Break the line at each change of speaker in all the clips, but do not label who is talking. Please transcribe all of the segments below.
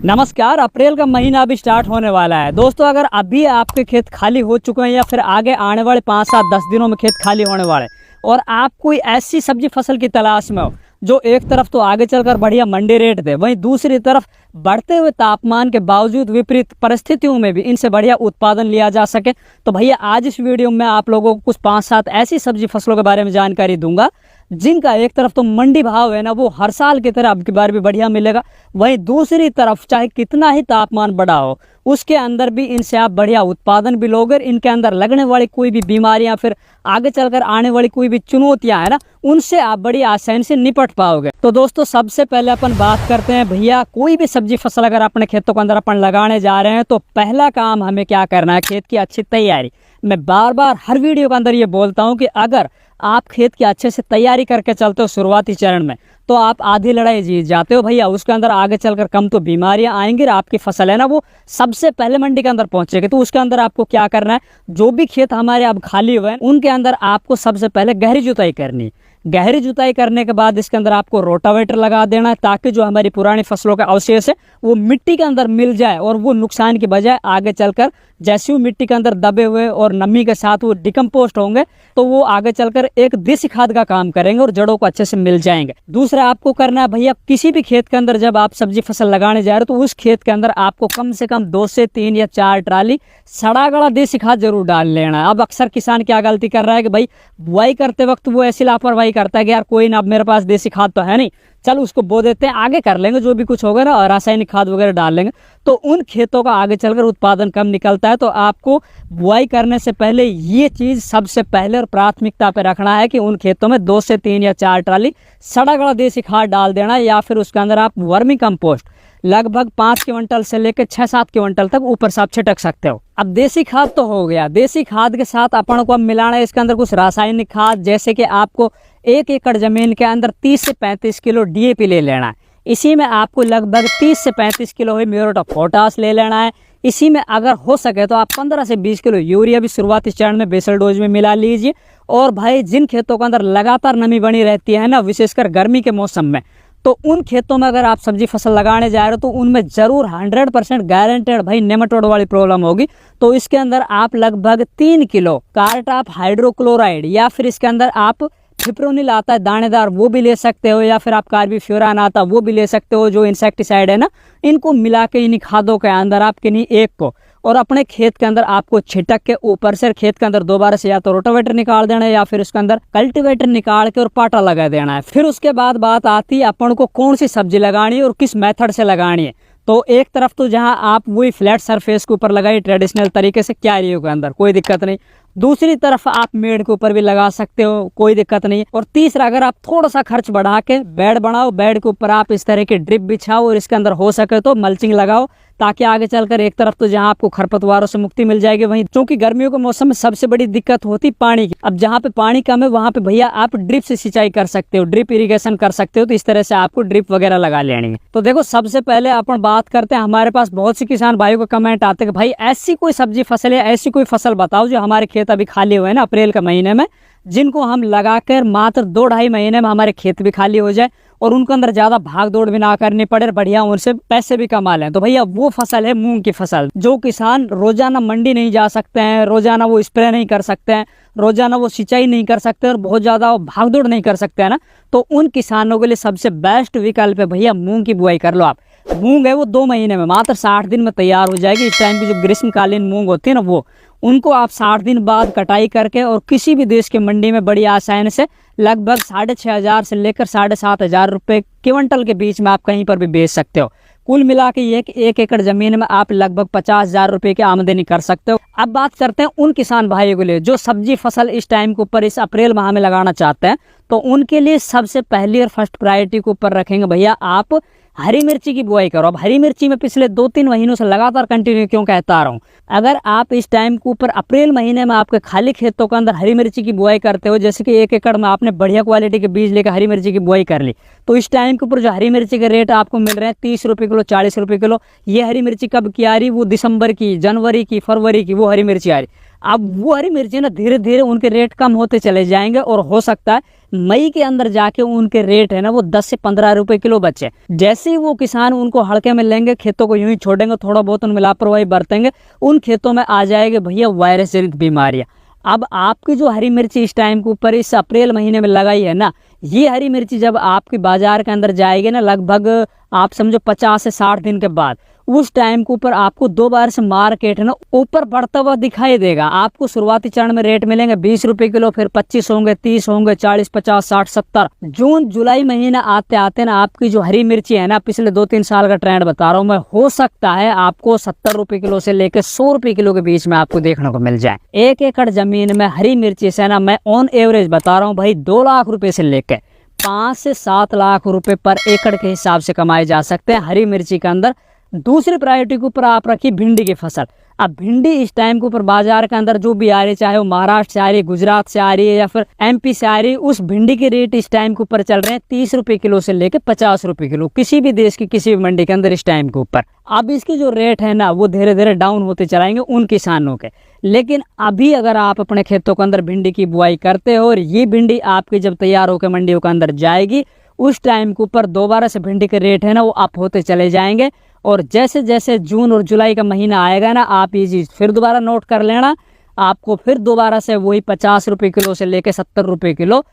नमस्कार। अप्रैल का महीना अभी स्टार्ट होने वाला है दोस्तों। अगर अभी आपके खेत खाली हो चुके हैं या फिर आगे आने वाले 5-7-10 दिनों में खेत खाली होने वाले और आप कोई ऐसी सब्जी फसल की तलाश में हो जो एक तरफ तो आगे चलकर बढ़िया मंडी रेट दे, वहीं दूसरी तरफ बढ़ते हुए तापमान के बावजूद विपरीत परिस्थितियों में भी इनसे बढ़िया उत्पादन लिया जा सके, तो भैया आज इस वीडियो में मैं आप लोगों को कुछ 5-7 ऐसी सब्जी फसलों के बारे में जानकारी दूंगा जिनका एक तरफ तो मंडी भाव है ना वो हर साल की तरह अब की बार भी बढ़िया मिलेगा, वहीं दूसरी तरफ चाहे कितना ही तापमान बढ़ा हो उसके अंदर भी इनसे आप बढ़िया उत्पादन भी लोगे। इनके अंदर लगने वाली कोई भी बीमारियां फिर आगे चलकर आने वाली कोई भी चुनौतियां है ना उनसे आप बड़ी आसानी से निपट पाओगे। तो दोस्तों सबसे पहले अपन बात करते हैं भैया, कोई भी सब्जी फसल अगर अपने खेतों के अंदर अपन लगाने जा रहे हैं तो पहला काम हमें क्या करना है, खेत की अच्छी तैयारी। मैं बार बार हर वीडियो के अंदर ये बोलता हूँ कि अगर आप खेत की अच्छे से तैयारी करके चलते हो शुरुआती चरण में तो आप आधी लड़ाई जीत जाते हो भैया। उसके अंदर आगे चलकर कम तो बीमारियां आएंगी और आपकी फसल है ना वो सबसे पहले मंडी के अंदर पहुंचेगी। तो उसके अंदर आपको क्या करना है, जो भी खेत हमारे अब खाली हुए हैं उनके अंदर आपको सबसे पहले गहरी जुताई करनी है। गहरी जुताई करने के बाद इसके अंदर आपको रोटावेटर लगा देना है ताकि जो हमारी पुरानी फसलों का अवशेष है वो मिट्टी के अंदर मिल जाए और वो नुकसान की बजाय आगे चलकर जैसे वो मिट्टी के अंदर दबे हुए और नमी के साथ वो डिकम्पोस्ट होंगे तो वो आगे चलकर एक देसी खाद का काम करेंगे और जड़ों को अच्छे से मिल जाएंगे। दूसरा आपको करना है भैया, किसी भी खेत के अंदर जब आप सब्जी फसल लगाने जा रहे हो तो उस खेत के अंदर आपको कम से कम 2 से 3 या 4 ट्राली सड़ा गला देसी खाद जरूर डाल लेना है। अब अक्सर किसान क्या गलती कर रहा है कि भाई बुआई करते वक्त वो ऐसी लापरवाही करता है कि यार कोई ना, अब मेरे पास देसी खाद तो है नहीं, चल उसको बो देते हैं, आगे कर लेंगे जो भी कुछ होगा ना, रासायनिक खाद वगैरह डाल लेंगे। तो उन खेतों का आगे चलकर उत्पादन कम निकलता है। तो आपको बुआई करने से पहले ये चीज़ सबसे पहले और प्राथमिकता पे रखना है कि उन खेतों में 2 से 3 या 4 ट्राली सड़ा गला देसी खाद डाल देना या फिर उसके अंदर आप वर्मी कंपोस्ट लगभग 5 क्विंटल से लेकर 6-7 क्विंटल तक ऊपर से आप छिटक सकते हो। अब देसी खाद तो हो गया, देसी खाद के साथ अपन को अब मिलाना है इसके अंदर कुछ रासायनिक खाद, जैसे कि आपको 1 एकड़ जमीन के अंदर 30 से 35 किलो DAP ले लेना है। इसी में आपको लगभग 30 से 35 kilo he muriate of potash ले लेना है। इसी में अगर हो सके तो आप 15 से 20 किलो यूरिया भी शुरुआती चरण में बेसल डोज में मिला लीजिए। और भाई जिन खेतों के अंदर लगातार नमी बनी रहती है ना, विशेषकर गर्मी के मौसम में, तो उन खेतों में अगर आप सब्जी फसल लगाने जा रहे हो तो उनमें जरूर 100% गारंटेड भाई नेमाटोड वाली प्रॉब्लम होगी। तो इसके अंदर आप लगभग 3 किलो कार्टाप हाइड्रोक्लोराइड या फिर इसके अंदर आप फिप्रोनिल आता है दानेदार वो भी ले सकते हो, या फिर आप कार्बीफ्यूरान आता वो भी ले सकते हो, जो इंसेक्टिसाइड है ना, इनको मिला के इन खादों के अंदर आप किन्हीं एक को और अपने खेत के अंदर आपको छिटक के ऊपर से खेत के अंदर दोबारा से या तो रोटावेटर निकाल देना है या फिर उसके अंदर कल्टीवेटर निकाल के और पाटा लगा देना है। फिर उसके बाद बात आती है अपन को कौन सी सब्जी लगानी है और किस मेथड से लगानी है। तो एक तरफ तो जहां आप वही फ्लैट सरफेस के ऊपर लगाइए ट्रेडिशनल तरीके से क्यारियों के अंदर, कोई दिक्कत नहीं। दूसरी तरफ आप मेड़ के ऊपर भी लगा सकते हो, कोई दिक्कत नहीं। और तीसरा, अगर आप थोड़ा सा खर्च बढ़ा के बेड बनाओ, बेड के ऊपर आप इस तरह की ड्रिप बिछाओ और इसके अंदर हो सके तो मल्चिंग लगाओ ताकि आगे चलकर एक तरफ तो जहां आपको खरपतवारों से मुक्ति मिल जाएगी, वहीं क्योंकि गर्मियों के मौसम में सबसे बड़ी दिक्कत होती पानी की। अब जहां पे पानी कम है वहां पे भैया आप ड्रिप से सिंचाई कर सकते हो, ड्रिप इरिगेशन कर सकते हो। तो इस तरह से आपको ड्रिप वगैरह लगा लेनी है। तो देखो सबसे पहले अपन बात करते हैं, हमारे पास बहुत सी किसान भाइयों को कमेंट आते हैं कि भाई ऐसी कोई सब्जी फसल या ऐसी कोई फसल बताओ जो हमारे खेत अभी खाली हुए हैं ना अप्रैल के महीने में, जिनको हम लगाकर मात्र 2-2.5 महीने में हमारे खेत भी खाली हो जाए और उनके अंदर ज्यादा भाग दौड़ भी ना करनी पड़े, बढ़िया उनसे पैसे भी कमा लें। तो भैया वो फसल है मूंग की फसल। जो किसान रोजाना मंडी नहीं जा सकते हैं, रोजाना वो स्प्रे नहीं कर सकते हैं, रोजाना वो सिंचाई नहीं कर सकते और बहुत ज्यादा भाग दौड़ नहीं कर सकते हैं ना, तो उन किसानों के लिए सबसे बेस्ट विकल्प है भैया मूंग की बुआई कर लो आप। मूंग है वो 2 महीने में मात्र 60 दिन में तैयार हो जाएगी। इस टाइम की जो ग्रीष्मकालीन मूंग होती है ना वो, उनको आप 60 दिन बाद कटाई करके और किसी भी देश की मंडी में बड़ी आसानी से लगभग 6,500 से लेकर 7,500 रुपये क्विंटल के बीच में आप कहीं पर भी बेच सकते हो। कुल मिला के 1 एकड़ जमीन में आप लगभग 50,000 रुपये की आमदनी कर सकते हो। अब बात करते हैं उन किसान भाइयों के लिए जो सब्जी फसल इस टाइम के ऊपर इस अप्रैल माह में लगाना चाहते हैं। तो उनके लिए सबसे पहली और फर्स्ट प्रायोरिटी के ऊपर रखेंगे भैया आप हरी मिर्ची की बुआई करो। अब हरी मिर्ची में पिछले 2-3 महीनों से लगातार कंटिन्यू क्यों कहता आ रहा हूँ, अगर आप इस टाइम के ऊपर अप्रैल महीने में आपके खाली खेतों के अंदर हरी मिर्ची की बुआई करते हो, जैसे कि 1 एकड़ में आपने बढ़िया क्वालिटी के बीज लेकर हरी मिर्ची की बुआई कर ली, तो इस टाइम के ऊपर जो हरी मिर्ची के रेट आपको मिल रहे हैं 30 रुपये किलो, 40 रुपये किलो। ये हरी मिर्ची कब की आ रही, वो दिसंबर की, जनवरी की, फरवरी की वो हरी मिर्ची आ रही। अब वो हरी मिर्ची ना धीरे धीरे उनके रेट कम होते चले जाएंगे और हो सकता है मई के अंदर जाके उनके रेट है ना वो 10 से 15 रुपए किलो बचे। जैसे ही वो किसान उनको हल्के में लेंगे, खेतों को यूं ही छोड़ेंगे, थोड़ा बहुत उनमें लापरवाही बरतेंगे, उन खेतों में आ जाएगी भैया वायरस जनित बीमारियां। अब आपकी जो हरी मिर्ची इस टाइम के ऊपर इस अप्रैल महीने में लगाई है ना, ये हरी मिर्ची जब आपकी बाजार के अंदर जाएगी ना, लगभग आप समझो 50 से 60 दिन के बाद, उस टाइम के ऊपर आपको दोबारा से मार्केट है ना ऊपर बढ़ता हुआ दिखाई देगा। आपको शुरुआती चरण में रेट मिलेंगे 20 रुपए किलो, फिर 25 होंगे, 30 होंगे, 40, 50, 60, 70। जून जुलाई महीना आते आते ना आपकी जो हरी मिर्ची है ना, पिछले 2-3 साल का ट्रेंड बता रहा हूँ मैं, हो सकता है आपको 70 रुपए किलो से लेकर 100 रुपए किलो के बीच में आपको देखने को मिल जाए। 1 एकड़ जमीन में हरी मिर्ची से ना मैं ऑन एवरेज बता रहा हूँ भाई 2 लाख रुपए से लेकर 5 से 7 लाख रुपए पर एकड़ के हिसाब से कमाए जा सकते हैं हरी मिर्ची के अंदर। दूसरी प्रायोरिटी के ऊपर आप रखिए भिंडी की फसल। अब भिंडी इस टाइम के ऊपर बाजार के अंदर जो भी आ रही, चाहे वो महाराष्ट्र से आ रही है, गुजरात से आ रही है या फिर MP से आ रही है, उस भिंडी के रेट इस टाइम के ऊपर चल रहे हैं 30 रुपए किलो से लेकर 50 रुपए किलो, किसी भी देश की किसी भी मंडी के अंदर इस टाइम के ऊपर। अब इसकी जो रेट है ना वो धीरे धीरे डाउन होते चलाएंगे उन किसानों के। लेकिन अभी अगर आप अपने खेतों के अंदर भिंडी की बुआई करते हो और ये भिंडी आपकी जब तैयार होकर मंडियों के अंदर जाएगी, उस टाइम के ऊपर दोबारा से भिंडी के रेट है ना वो अप होते चले जाएंगे। और जैसे जैसे जून और जुलाई का महीना आएगा ना, आप ये चीज़ फिर दोबारा नोट कर लेना, आपको फिर दोबारा से वही 50 रुपए किलो से लेकर 70 रुपए किलो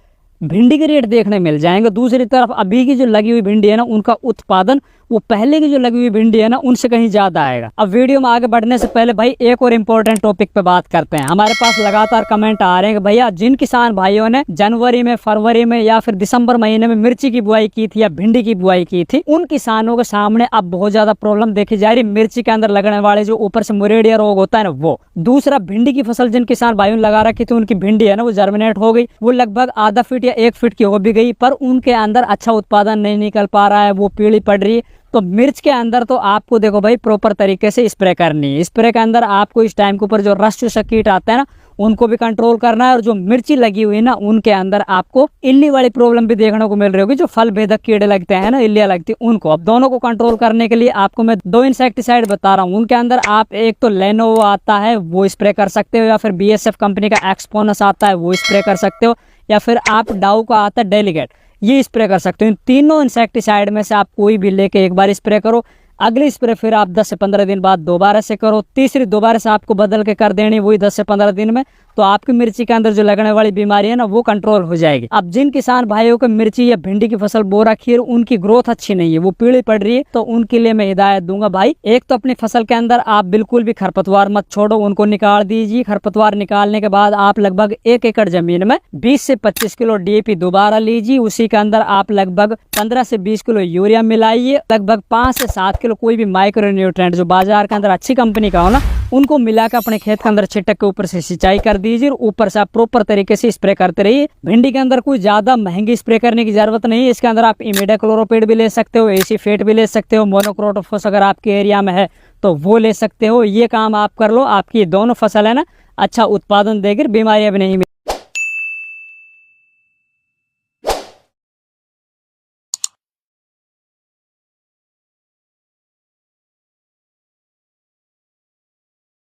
भिंडी के रेट देखने मिल जाएंगे। दूसरी तरफ अभी की जो लगी हुई भिंडी है ना, उनका उत्पादन वो पहले की जो लगी हुई भिंडी है ना उनसे कहीं ज्यादा आएगा। अब वीडियो में आगे बढ़ने से पहले भाई एक और इम्पोर्टेंट टॉपिक पे बात करते हैं। हमारे पास लगातार कमेंट आ रहे हैं कि भैया जिन किसान भाइयों ने जनवरी में, फरवरी में या फिर दिसंबर महीने में मिर्ची की बुआई की थी या भिंडी की बुआई की थी, उन किसानों के सामने अब बहुत ज्यादा प्रॉब्लम देखी जा रही। मिर्ची के अंदर लगने वाले जो ऊपर से मुरेडिया रोग होता है ना वो। दूसरा, भिंडी की फसल जिन किसान भाइयों ने लगा रखी थी उनकी भिंडी है ना वो जर्मिनेट हो गई, वो लगभग आधा फीट या 1 फीट की हो भी गई, पर उनके अंदर अच्छा उत्पादन नहीं निकल पा रहा है, वो पीली पड़ रही है। तो मिर्च के अंदर तो आपको देखो भाई प्रॉपर तरीके से स्प्रे करनी है। स्प्रे के अंदर आपको इस टाइम के ऊपर जो रस्ट कीट आते हैं ना उनको भी कंट्रोल करना है, और जो मिर्ची लगी हुई है ना उनके अंदर आपको इल्ली वाली प्रॉब्लम भी देखने को मिल रही होगी, जो फल भेदक कीड़े लगते हैं ना, इल्लियां लगती है उनको। अब दोनों को कंट्रोल करने के लिए आपको मैं 2 इंसेक्टिसाइड बता रहा हूँ। उनके अंदर आप एक तो लेनोवो आता है वो स्प्रे कर सकते हो, या फिर BSF कंपनी का एक्सपोनस आता है वो स्प्रे कर सकते हो, या फिर आप डाउ का आता है डेलीगेट, ये स्प्रे कर सकते हो। इन तीनों इंसेक्टिसाइड में से आप कोई भी लेके एक बार स्प्रे करो, अगली स्प्रे फिर आप 10 से 15 दिन बाद दोबारा से करो, तीसरी दोबारा से आपको बदल के कर देनी वही 10 से 15 दिन में, तो आपकी मिर्ची के अंदर जो लगने वाली बीमारी है ना वो कंट्रोल हो जाएगी। अब जिन किसान भाइयों को मिर्ची या भिंडी की फसल बो रखी है, उनकी ग्रोथ अच्छी नहीं है, वो पीली पड़ रही है, तो उनके लिए मैं हिदायत दूंगा भाई, एक तो अपनी फसल के अंदर आप बिल्कुल भी खरपतवार मत छोड़ो, उनको निकाल दीजिए। खरपतवार निकालने के बाद आप लगभग 1 एकड़ जमीन में 20 से 25 किलो DAP दोबारा लीजिए, उसी के अंदर आप लगभग 15 से 20 किलो यूरिया मिलाइए, लगभग 5 से 7 किलो कोई भी माइक्रो न्यूट्रिएंट जो बाजार के अंदर अच्छी कंपनी का हो ना उनको मिलाकर अपने खेत के अंदर छिटक के ऊपर से सिंचाई कर दीजिए, और ऊपर से आप प्रॉपर तरीके से स्प्रे करते रहिए। भिंडी के अंदर कोई ज्यादा महंगी स्प्रे करने की जरूरत नहीं है, इसके अंदर आप इमिडाक्लोरोपिड भी ले सकते हो, AC फेट भी ले सकते हो, मोनोक्रोटोफॉस अगर आपके एरिया में है तो वो ले सकते हो। ये काम आप कर लो, आपकी दोनों फसल है ना अच्छा उत्पादन देकर बीमारियां भी नहीं